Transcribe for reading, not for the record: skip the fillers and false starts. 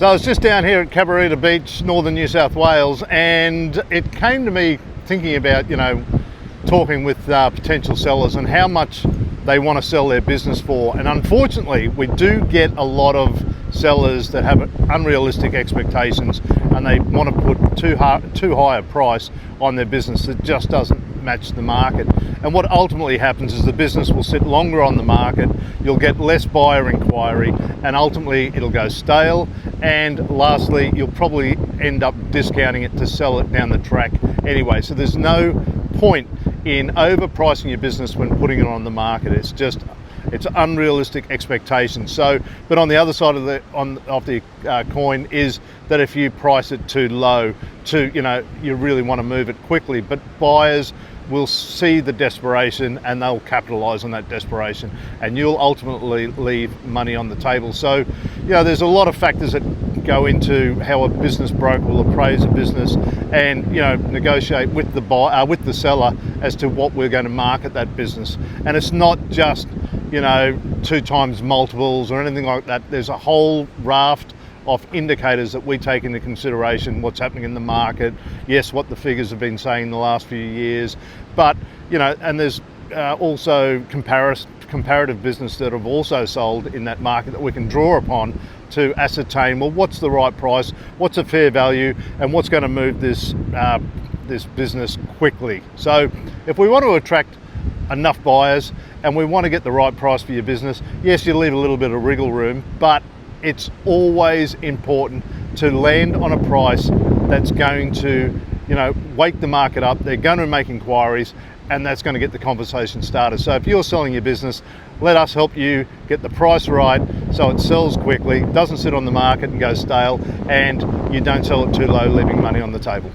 So I was just down here at Cabarita Beach, northern New South Wales, and it came to me thinking about, talking with potential sellers and how much they want to sell their business for. And unfortunately, we do get a lot of sellers that have unrealistic expectations and they want to put too high a price on their business that just doesn't match the market. And what ultimately happens is the business will sit longer on the market, you'll get less buyer inquiry, and ultimately it'll go stale. And lastly, you'll probably end up discounting it to sell it down the track anyway. So there's no point in overpricing your business when putting it on the market. It's unrealistic expectations. So, but on the other side of the coin is that if you price it too low, you really want to move it quickly. But buyers will see the desperation and they'll capitalize on that desperation, and you'll ultimately leave money on the table. So, there's a lot of factors that go into how a business broker will appraise a business and negotiate with the seller as to what we're going to market that business. And it's not just 2 times multiples or anything like that. There's a whole raft of indicators that we take into consideration: what's happening in the market, yes, what the figures have been saying in the last few years, but and there's also comparative business that have also sold in that market that we can draw upon to ascertain, well, what's the right price, what's a fair value, and what's going to move this business quickly. So if we want to attract enough buyers and we want to get the right price for your business, yes, you leave a little bit of wriggle room, but it's always important to land on a price that's going to, wake the market up. They're going to make inquiries, and that's going to get the conversation started. So if you're selling your business, let us help you get the price right so it sells quickly, doesn't sit on the market and go stale, and you don't sell it too low, leaving money on the table.